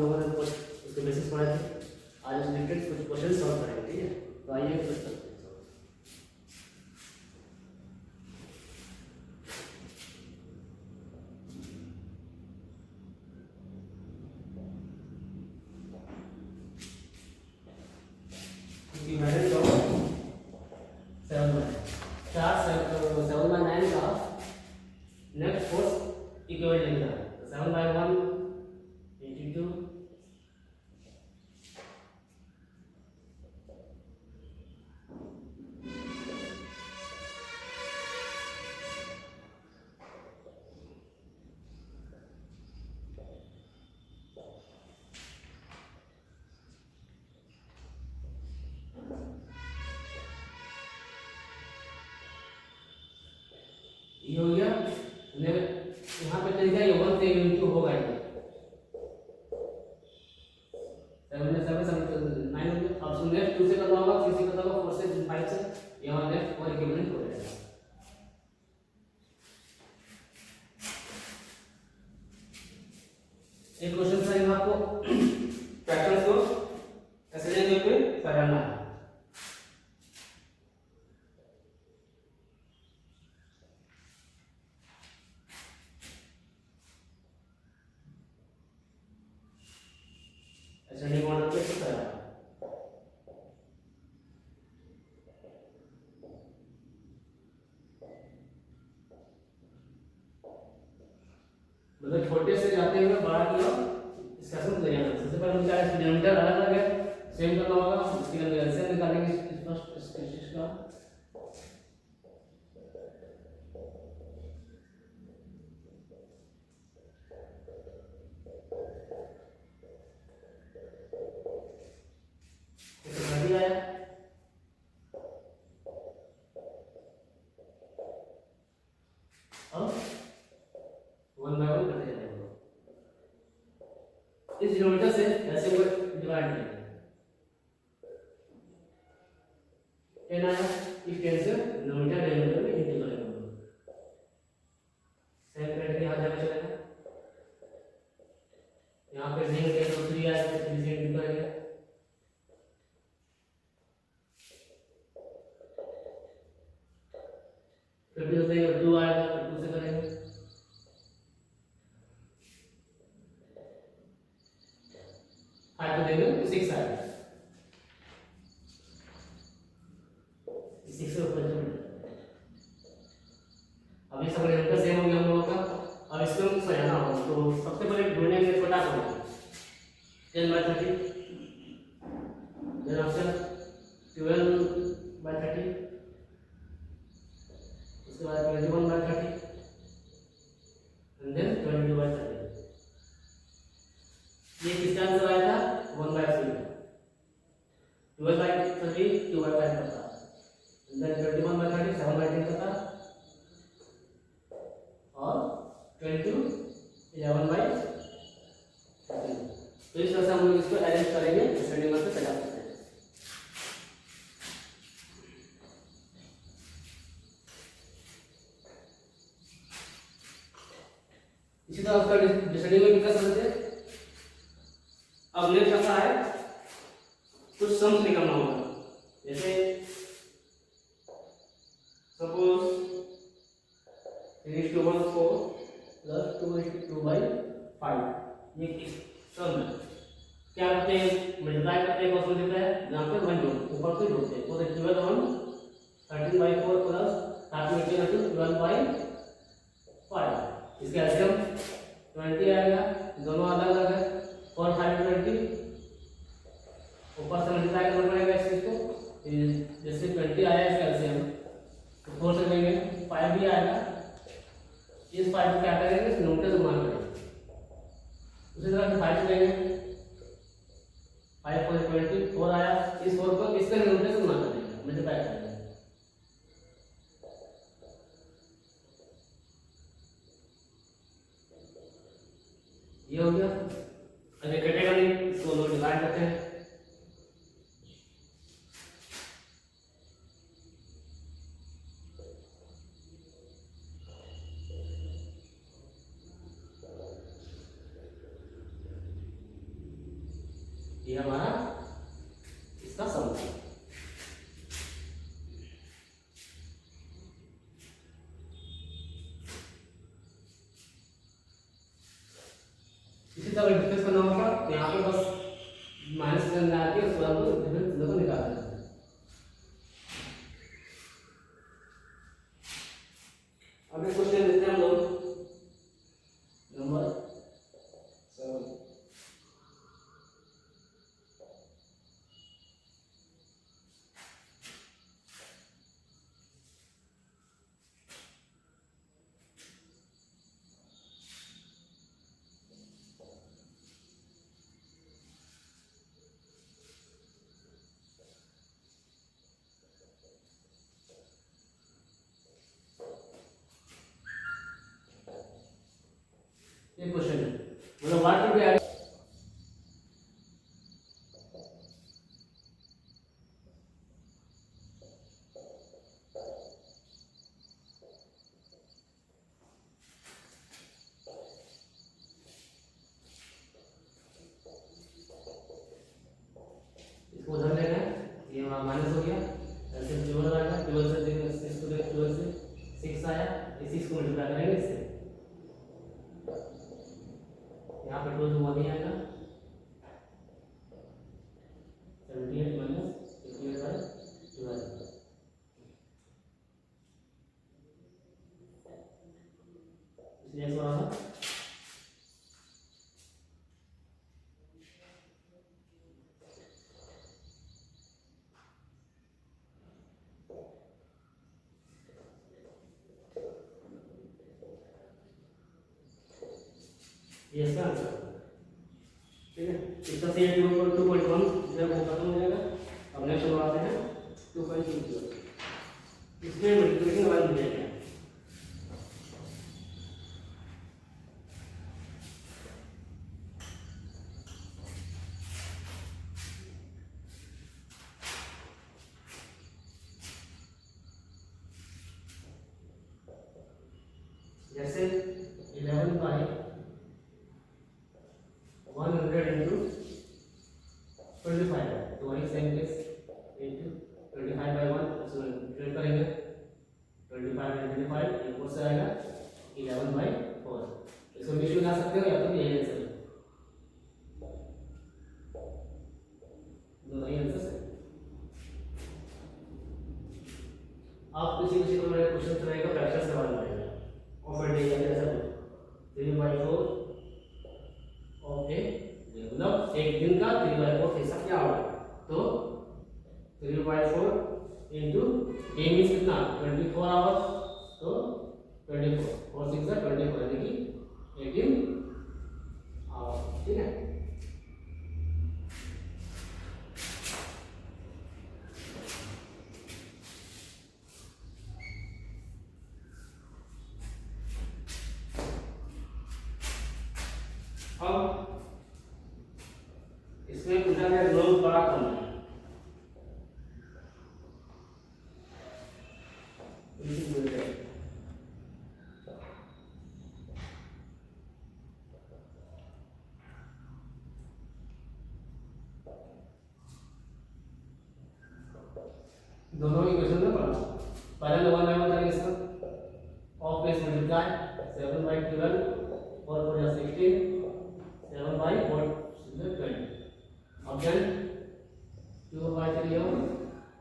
लोगों ने कुछ उसके बेसिस पढ़े थे, आज उस रिलेटेड कुछ क्वेश्चन सॉल्व करेंगे, ठीक है। तो आइए कुछ करते हैं। नेक्स्ट फोर्स इक्विवेलेंट लिखना है। 7/1 into ये हो गया। यहाँ पे तरीका ये 1 से इंटू होगा, ये 7 में 7 7 9 अब नेक्स्ट 2 से करना होगा, 3 से करना होगा, 4 से 5 से, यहाँ नेक्स्ट और इक्विवेलेंट हो जाएगा। एक क्वेश्चन था यहाँ आपको फ्रैक्शंस को ऐसे जगह पे पढ़ना है। असेंडिंग ऑर्डर पे किस तरह मतलब छोटे से जाते हुए बड़ा की ओर इसका समझ ले जाना। सबसे पहले क्या है, डिनोमिनेटर अलग अलग है, सेम करना होगा। उसके अंदर एलसीएम निकालेंगे फर्स्ट इसका आया अब 1/1 करते जाएंगे। इस डिनोमिनेटर से ऐसे को डिवाइड करेंगे। 10 आया, इस 10 से डिनोमिनेटर में इंटू करेंगे। सेम करके यहाँ जाकर चलेगा, यहाँ पे नेगेटिव तो 3 आया, तो 3 से इंटू करेंगे। फिर भी उसमें 2 आएगा, तो 2 से करेंगे। 5 को देंगे तो 6 आएगा, 6 से ऊपर चले। अब ये सब डिनोमिनेटर सेम हो गया हम लोगों का। अब इसमें सजाना होगा, तो सबसे पहले ढूंढेंगे छोटा सा 10/30, देन ऑप्शन 12/30, उसके बाद 21/30 एंड देन 22/30। ये किसका आंसर आया था? 1/3। 12/30 2/5 का था, देन 21/30 7/10 का था, और 22 11/13। तो इस तरह से हम लोग इसको अरेंज करेंगे, डिसेंडिंग ऑर्डर से सजा सकते हैं। इसी तरह उसका डिसेंडिंग में भी कर सकते हैं। अब नेक्स्ट आता है कुछ सम्स निकालना होगा। जैसे सपोज 3:1 प्लस 2:2/5, ये सम है। क्या करते हैं, मल्टीप्लाई करते हैं, क्रॉस मल्टीप्लाई, यहाँ पे 1 जोड़ ऊपर से जोड़ते हैं, तो 12 13/4 प्लस 12/5, इसका एलसीएम 20 आएगा। दोनों अलग अलग है, 4 5 20, ऊपर से मल्टीप्लाई करना पड़ेगा इस चीज को। जैसे 20 आया इसका एलसीएम, तो 4 से लेंगे, 5 भी आएगा। इस 5 को क्या करेंगे, डिनोमिनेटर से गुणा करेंगे। उसी तरह 5 से लेंगे, 5 4 20, 4 आया, इस 4 को इसके डिनोमिनेटर से गुणा करेंगे, मल्टीप्लाई करेंगे। ये हो गया। अब ये कटेगा नहीं, इसको लोग डिवाइड करते हैं। ये हमारा इसका सम है। इसी तरह डिफरेंस करना होगा तो यहाँ पे बस माइनस करना आके उसके बाद डिफरेंस को निकाल देना है। अब एक क्वेश्चन लेते हैं हम लोग नंबर 7। ये क्वेश्चन है मतलब व्हाट विल बी एड इसको उधर लेना है। ये हमारा माइनस हो गया, ऐसे 12 आएगा, 12 से इसको 12 से 6 आया, इसी को मल्टीप्लाई करेंगे इससे, यहाँ पे 12 1 ही आएगा, 78 माइनस 58/12 इसलिए थोड़ा सा ये इसका आंसर, ठीक है। इसका से 2.1 जब वो खत्म हो जाएगा। अब नेक्स्ट हम आते हैं 2.20, इसमें मल्टीप्लिकेशन वाला मिल जाएगा। जैसे 11/100 into 25 है, तो वही सेम केस into 25/1 डिवाइड करेंगे, 25/25 ये 4 से आएगा 11/4। इसको बीच में ला सकते हो या तो यही आंसर है, दोनों ही आंसर है। आप किसी को मेरे क्वेश्चन रहेगा फ्रैक्शंस के बारे में रहेगा और फिर देखिए ऐसा 3/4 ओके, मतलब एक दिन का 3/4 हिस्सा क्या होगा, तो 3/4 इंटू ए मीन्स कितना 24 आवर्स, तो 24 और 6 है 24 यानी कि 18 आवर्स, ठीक है। अब इसमें पूछा गया रोज बड़ा कौन है, दोनों इक्वेशन में पढ़ना। पहले तो 1 बाय 1 करेंगे इसका, ऑफ प्लेस मल्टीप्लाई 7/12 4 4 16 7/4 20। अब देन 2/3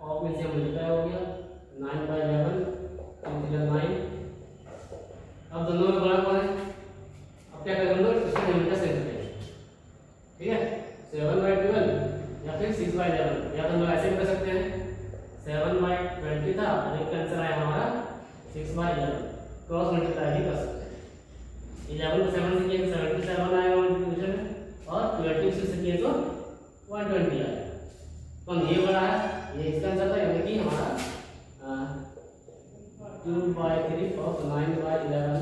ऑफ में से मल्टीप्लाई हो गया 9/11 9। अब दोनों में बड़ा कौन है, अब क्या करेंगे हम लोग इसको लिमिट से करेंगे, ठीक है। 7/12 या फिर 6/11, या तो हम लोग ऐसे कर सकते हैं 7/20 था और एक आंसर आया हमारा 6/11, क्रॉस मल्टीप्लाई भी कर सकते हैं। 11 को 7 से किया तो 77 आएगा मल्टीप्लिकेशन में, और 20 से किया तो 120 आएगा। तो ये बड़ा है, ये इसका आंसर था, यानी कि हमारा 2/3 और 9/11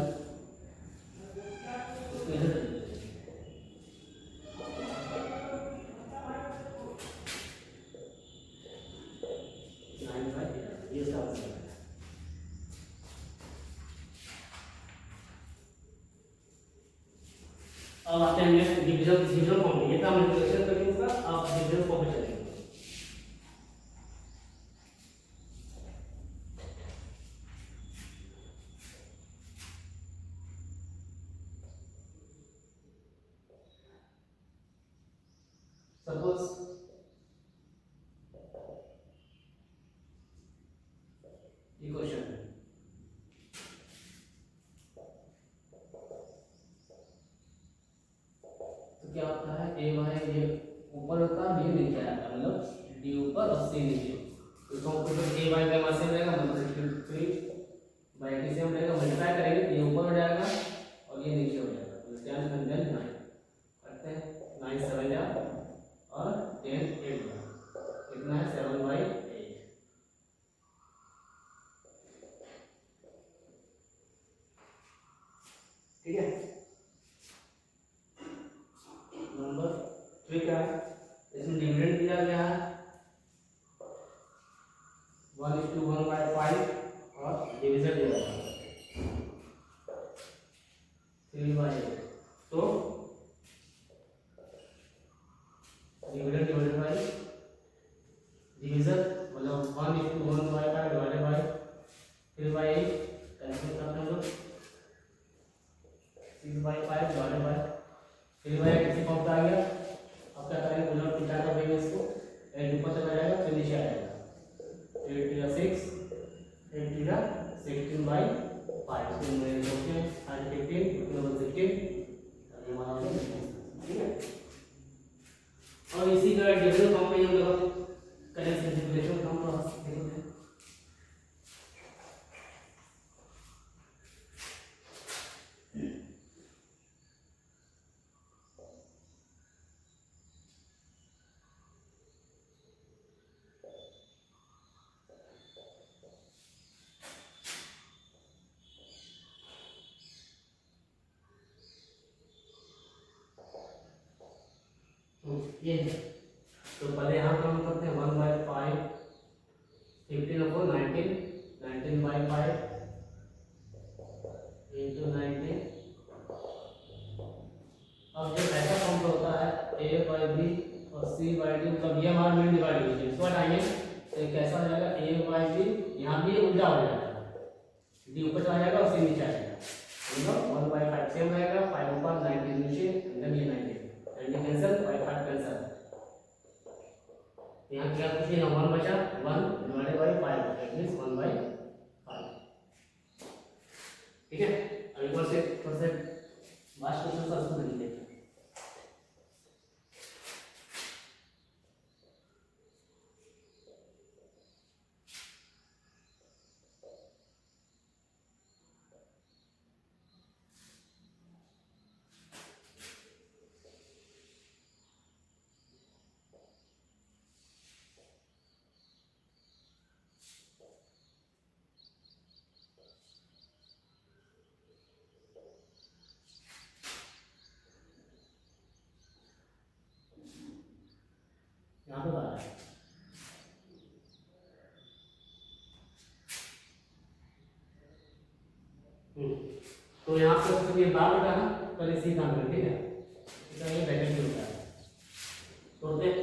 ये इसका आंसर है। अब आते हैं नेक्स्ट डिवीजन फॉर्म, ये था मल्टीप्लिकेशन करके इसका। अब इक्वल्स इक्वेशन। तो क्या होता है ए वाई, ये ऊपर होता है बी नीचे आता है, मतलब डी ऊपर और सी नीचे। इसको ऊपर ए वाई का मान सेम रहेगा, मतलब 3 बाई टी सेम रहेगा, मल्टीप्लाई करेंगे तो ये ऊपर हो जाएगा और ये नीचे हो जाएगा। तो 10 9 करते हैं, 9 7 जा और 10 8 जा, कितना है 7/8। ठीक है। नंबर 3 क्या है, इसमें डिविडेंड दिया गया है 1:1/5 और डिवीजन दिया गया है 3/8। तो डिविडेंड डिवाइडेड बाय डिवीजन, मतलब 1:1/5 डिवाइडेड बाय 3/8, कैंसिल करते हैं लोग, 6/5 डिवाइडेड बाय 3/8 इसी फॉर्म पे आ गया। अब क्या करेंगे, उलट उल्टा कर देंगे इसको, 8 ऊपर चला जाएगा फिर नीचे आ जाएगा, 8 × 6 8 × 16/5, 15 15 16, अभी हमारा हो गया। ठीक है। और इसी का डिवीजन फॉर्म में हम लोग करेंगे सिंपलीफिकेशन फॉर्म तो देखते हैं। ये तो पहले यहाँ काम करते हैं 1/5 15/19 19/5 into 19। अब जब ऐसा फॉर्म पे होता है a/b और c/d, मतलब ये हमारा मेन डिवाइड है, इसको हटाएंगे तो कैसा हो जाएगा a/b, यहाँ भी उल्टा हो जाएगा, d ऊपर चला जाएगा और c नीचे आ जाएगा, मतलब 1/5 सेम रहेगा, 5 ऊपर 19 नीचे, देन ये 19 कैंसिल, 5 कैंसिल। यहाँ क्या कुछ नहीं, 1 बचा, 1 डिवाइडेड बाय 5, दैट मींस 1/5। ठीक है। अब एक बार से लास्ट क्वेश्चन का आंसर लिख लेते हैं। यहाँ पे बात है तो यहाँ पे ये बात होता है ना, पर इसी काम में, ठीक है, इसका ये ब्रैकेट भी होता है। तो देख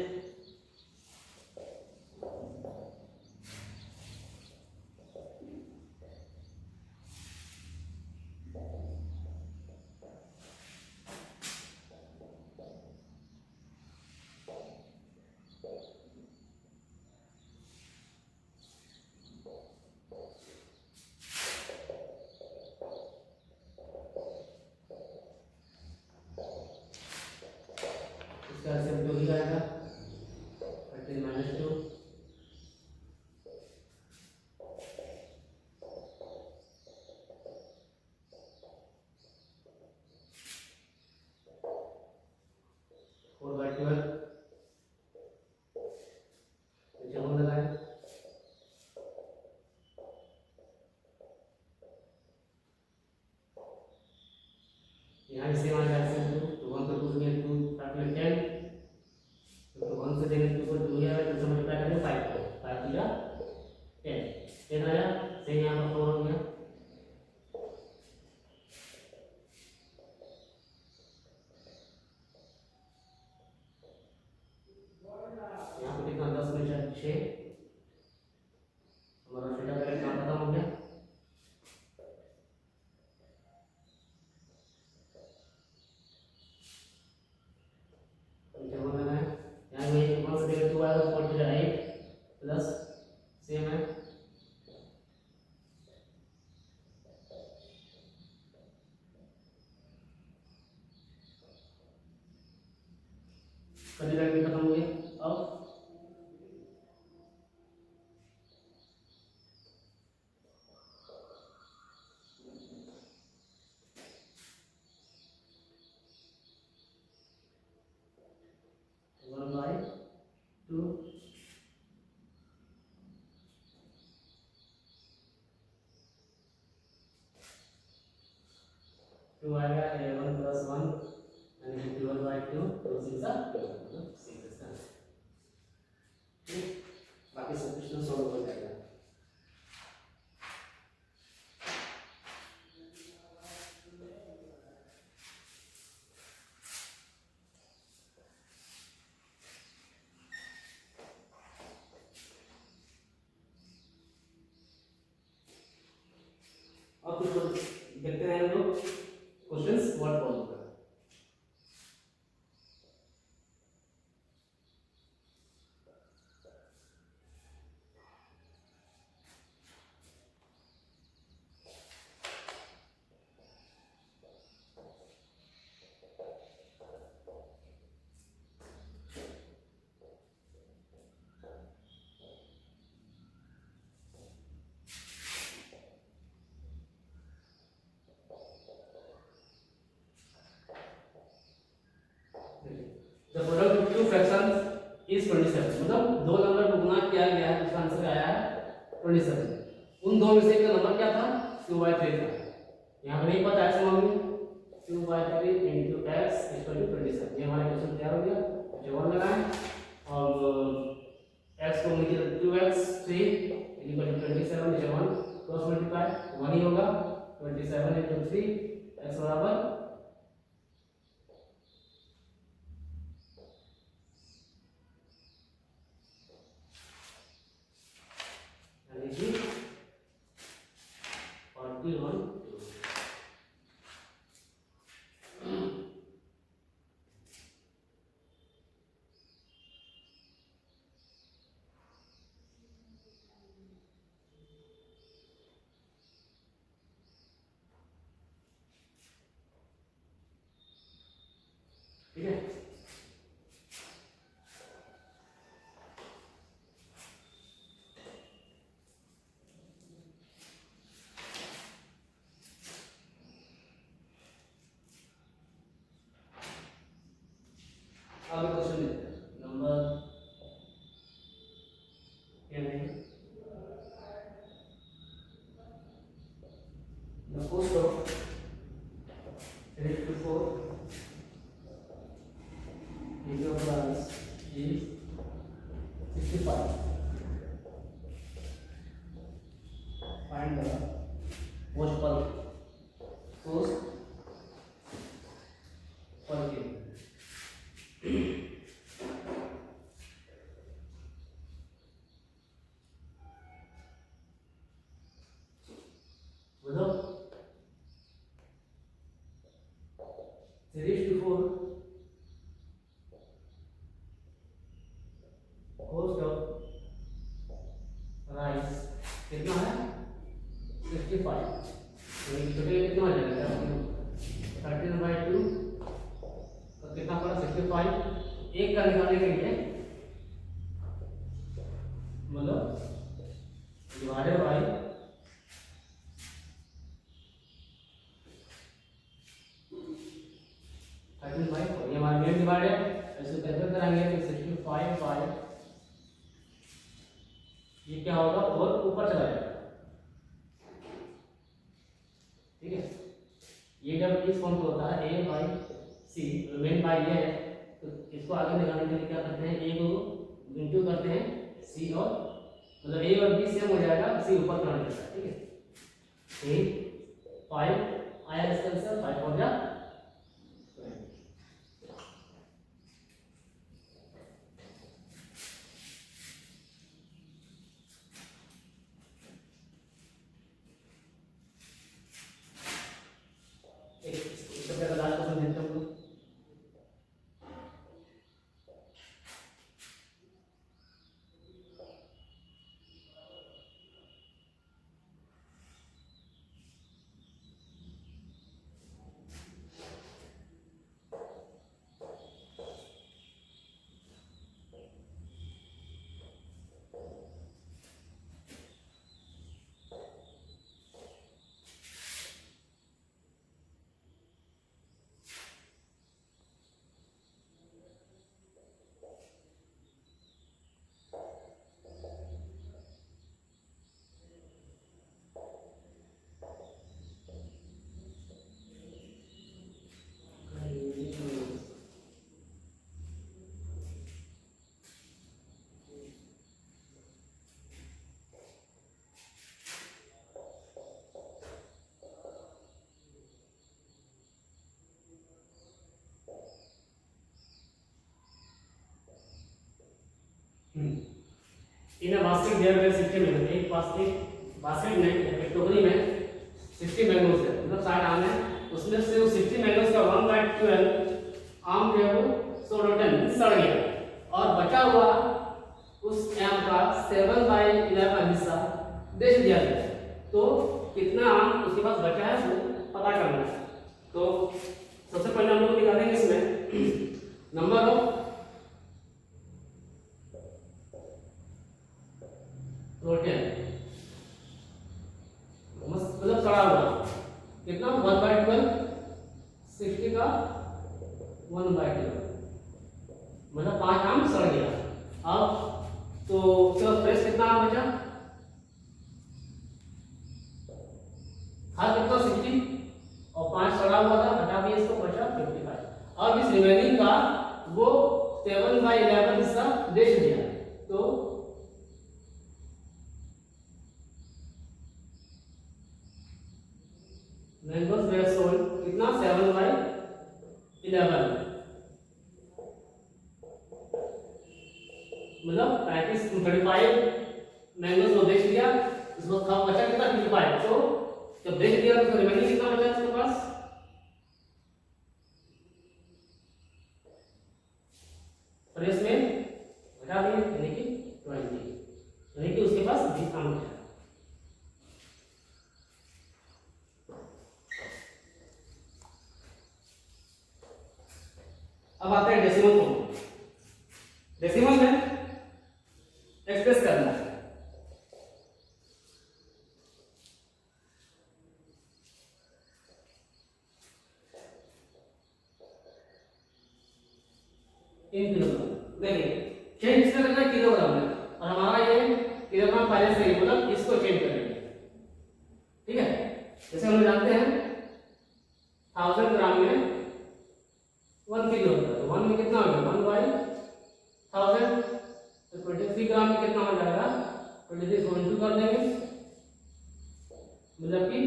इसका आंसर जो ही आएगा 13 - 2 4/12 जब लगाए यहाँ इसे मान जाते हैं, तो 1 से 2 से 2 फैक्टर 10, तो 1 से देंगे 2 को 2 है, तो समझ में करेंगे 5 को 5 2 10 10 आया, से यहाँ पर 4 हो गया। यहाँ पे कितना 10 में 6, हमारा छोटा ब्रैकेट यहाँ खत्म हो गया। जब लगाए यहाँ सेकंड भी खत्म हो गया। अब वन बाई टू, टू आएगा A1 प्लस 1 यानी कि 1/2, तो 6 मतलब 6 इसका आंसर। ठीक, बाकी सब क्वेश्चन सॉल्व हो जाएगा। अब कुछ देखते हैं हम लोग क्वेश्चंस वर्ड फॉलो कर। The product of two fractions is 27, मतलब दो नंबर को गुना किया गया है, उसका आंसर आया है 27। उन दो में से एक का नंबर क्या था? 2/3 था। यहाँ पर नहीं पता x मालूम है, 2/3 into x equal to 27। ये हमारा क्वेश्चन तैयार हो गया। जवाब लगाएं और x को नीचे 2x 3 equal to 27 जवाब क्रॉस मल्टीप्लाई 1 ही होगा। 27 into 3 x बराबर यानी कि 41। ठीक है, आगे क्वेश्चन देखते हैं। नंबर क्या है? The cost of 3 to 4 into price is 65. Find the most per cost per kg. मतलब 3:4 cost of rice कितना है? 65। तो ये छोटे कितना आ जाएगा? 13/2 तो कितना पड़ा? 65। एक का निकालने के लिए मतलब डिवाइडेड बाय 13/4। ये हमारा मेन डिवाइड है, ऐसे कैसे कराएंगे? तो 65 बाय ये क्या होगा? और ऊपर चला जाएगा। ठीक है, ये जब इस फॉर्म पे होता है A/C, मेन बाय ये है, तो इसको आगे निकालने के लिए क्या करते हैं? A को इंटू करते हैं C और मतलब A और B सेम हो जाएगा, C ऊपर करना पड़ता है। ठीक है, 5 आया इसका आंसर 5 हो गया। इसका पहला लास्ट क्वेश्चन देखते हैं हम लोग। In a basket there were 60 mangoes, एक बास्केट में एक टोकरी में 60 मैंगोज है, मतलब 60 आम है, उसमें से वो 60 मैंगोज का 1/12 आम जो है वो सो रोटन सड़ गया, और बचा हुआ उस आम का 7/11 हिस्सा बेच दिया गया। तो कितना आम उसके पास बचा है वो पता करना है। तो सबसे पहले हम लोग निकालेंगे इसमें नंबर ऑफ रोटन, मतलब सड़ा हुआ कितना 1/12, 60 का 1/12, मतलब 5 आम सड़ गया। अब तो उसके फ्रेश कितना आम बचा, था कितना 60 और 5 सड़ा हुआ था, हटा दिया इसको, बचा 55। अब इस रिमेनिंग का वो 7/11 हिस्सा बेच दिया। तो मैंगोज वेयर सोल्ड कितना 7/11, मतलब 35 मैंगोज को बेच दिया, उसको था बचा कितना 55। तो जब बेच दिया तो रिमेनिंग कितना बचा इसके पास, फ्रेश में घटा दिए यानी कि 20, यानी कि उसके पास 20 आम बचा। अब आते हैं डेसिमल फॉर्म। डेसिमल में एक्सप्रेस करना है इन किलोग्राम। देखिए चेंज इसमें करना है किलोग्राम में, और हमारा ये किलोग्राम पहले से ही, मतलब इसको चेंज करेंगे, ठीक है। जैसे हम जानते हैं 1000 ग्राम में 1 किलो होता है, तो 1 में कितना हो गया 1/1000, तो 23 ग्राम में कितना हो जाएगा 23 को इंटू कर देंगे, मतलब कि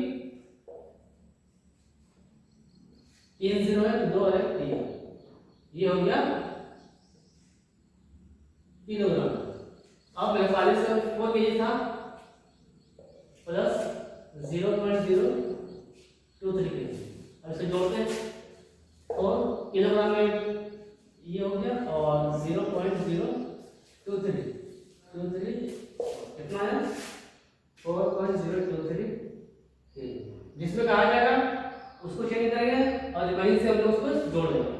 3 0 है 2 है 3, ये हो गया किलोग्राम। अब 4 केजी था प्लस 0.023 केजी, अब इसे जोड़ते हैं और किलोग्राम में ये हो गया और 0.023 कितना है 4.023 केजी, जिसमें कहा जाएगा उसको चेंज करेंगे और वहीं से हम लोग उसको जोड़ देंगे।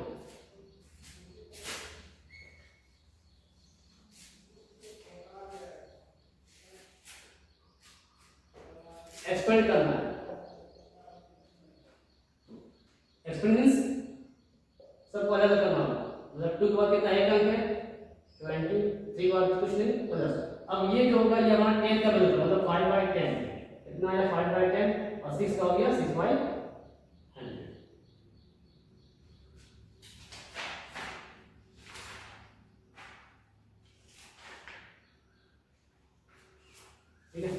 एक्सपेंड करना है, एक्सपेंड मींस सबको अलग अलग करना होगा, मतलब 2 के बाद कितना एक अंक है 20, 3 के बाद कुछ नहीं प्लस। अब ये जो होगा ये हमारा 10 का वैल्यू, मतलब 5/10 कितना आया 5/10, और 6 का हो गया 6/100। ठीक है,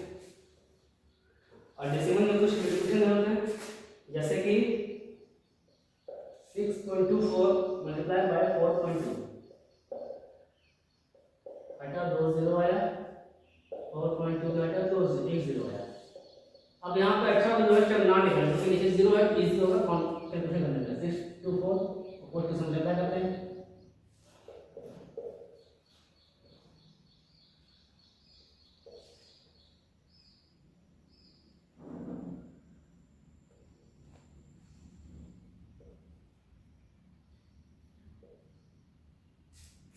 और डेसिमल में कुछ मल्टीप्लिकेशन करना है, जैसे कि 6.24 मल्टीप्लाई बाय 4.2, हटा 2 0 आया, 4.2 का हटा 2 1 0 आया। अब यहाँ पे अच्छा यूनिवर्सल ना लिखा है क्योंकि नीचे 0 है, इजी होगा कैलकुलेशन करने में। 624 4 से मल्टीप्लाई करते हैं,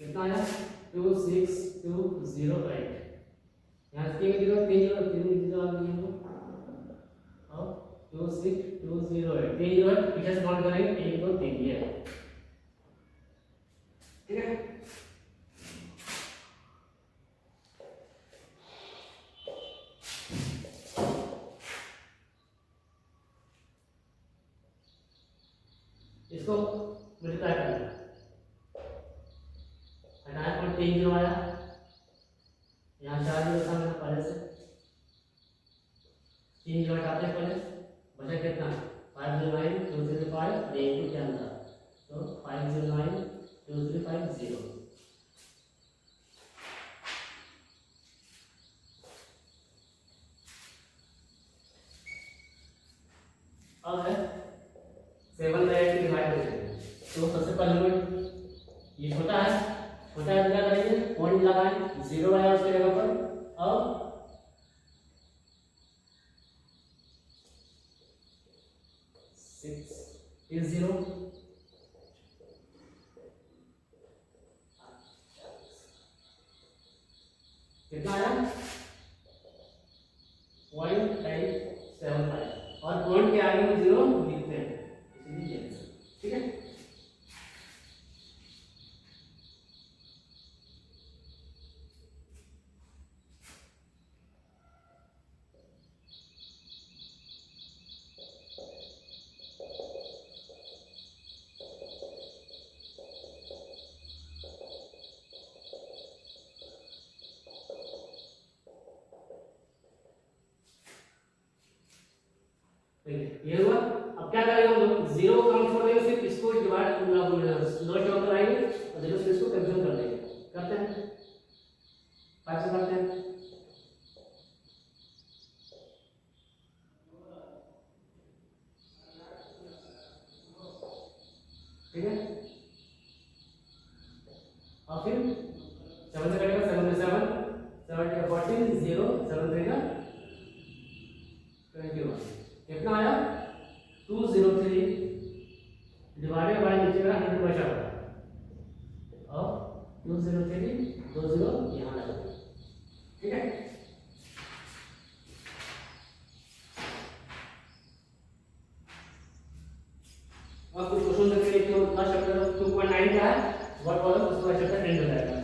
कितना आया 26208, यहाँ से 3 0 3 0 3 0 आ गया, और 26208 3 0 है, पीछे से काउंट करेंगे 1 2 3 ये है, ठीक है। इसको मल्टीप्लाई करना है, हटाया 3 0 आया, यहाँ 4 0 था मेरा पहले से, 3 0 हटाते हैं पहले, बचा कितना 509 235 और 1 2 क्या था, तो 509 2350। पॉइंट लगाएं, 0 आया उसके जगह पर। अब इज 0, कितना आया 0.875, और पॉइंट के आगे में 0 लिखते हैं, इसीलिए ये आंसर। ठीक है, ये हुआ। अब क्या करेंगे हम लोग, 0 काम छोड़ देंगे, सिर्फ इसको डिवाइड लोअर टर्म पर आएंगे और 0 से इसको कैंसिल कर देंगे। करते हैं, 5 से करते हैं। ठीक है, और फिर 7 से कटेगा, 7 में 7, 7 का 14, 0, 7 3 का 21, कितना आया 203 डिवाइडेड बाय नीचे का 100 बचा हुआ, और 203 20 यहाँ लगा। ठीक है, अब कुछ क्वेश्चन देखते हैं। तो फर्स्ट चैप्टर 2.9 का है वर्ड प्रॉब्लम, उसका चैप्टर एंड हो जाएगा।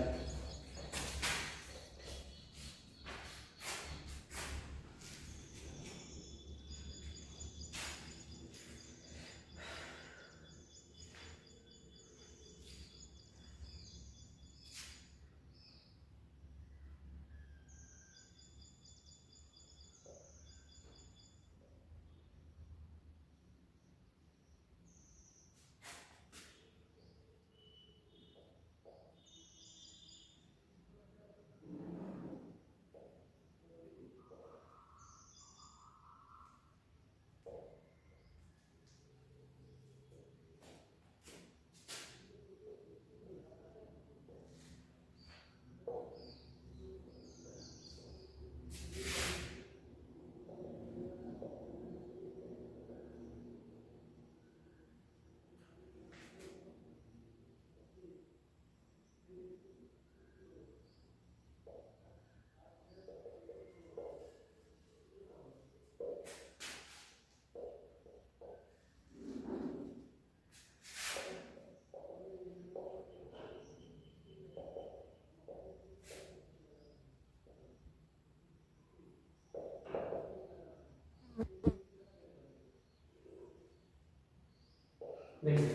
देखिए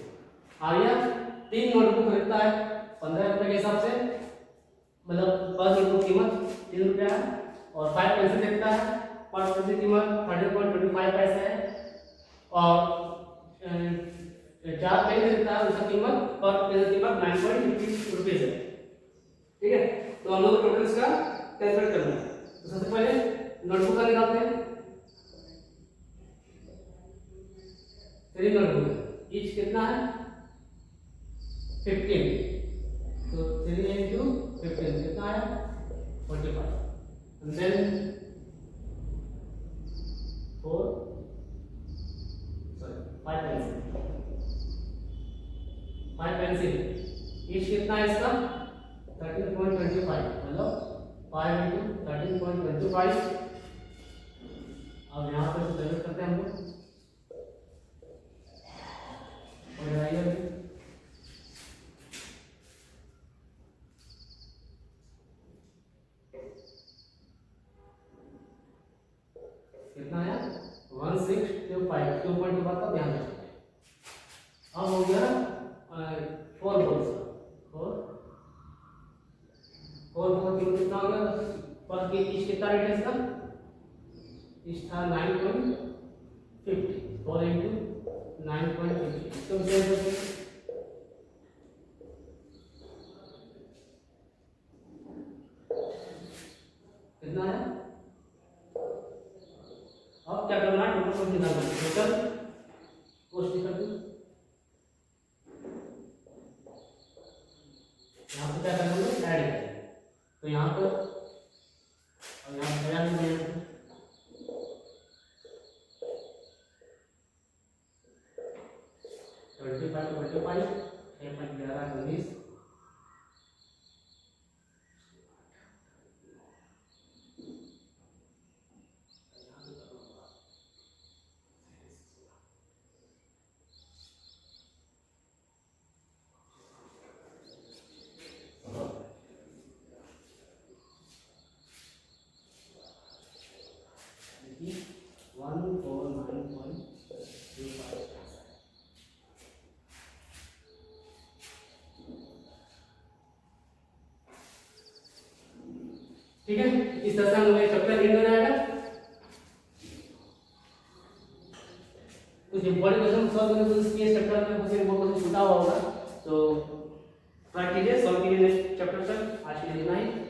आर्या 3 नोटबुक खरीदता है 15 रुपए के हिसाब से, मतलब पर नोटबुक कीमत 3 रुपया है, और 5 पेंसिल खरीदता है, पर पेंसिल कीमत 13.25 पैसे है, और 4 पेन खरीदता है, उसका कीमत पर पेंसिल कीमत 9.50 रुपीज है। ठीक है, तो हम लोग टोटल इसका कैलकुलेट करना है। तो सबसे पहले नोटबुक का निकालते हैं। 3 नोटबुक ईच कितना है 15, तो 3 into 15 कितना है 45, and then 5 पेंसिल ईच कितना है इसका 13.25, मतलब 5 into 13.25। अब यहाँ पर कैलकुलेट करते हैं हम लोग, कितना है 1625, 2.2 बात का ध्यान रखिए। अब हो गया 4 बॉल्स का, 4 बॉल की कितना हो गया, पर के ईच कितना रेट है इसका, ईच था 9.50, 4 into 9.50, तो कितना है। अब क्या करना है, टोटल कॉस्ट निकालना है, टोटल कॉस्ट निकाल दो। यहाँ पे क्या करना है, ऐड करें, तो यहाँ पर और यहाँ पर 25 19 149.25। ठीक है, इस तरह से हम लोग चैप्टर एंड हो जाएगा। कुछ इंपॉर्टेंट क्वेश्चन सॉल्व करने को इसके चैप्टर में कुछ इंपॉर्टेंट क्वेश्चन छूटा हुआ होगा, तो ट्राई कीजिए सॉल्व कीजिए नेक्स्ट चैप्टर तक। आज के लिए इतना ही।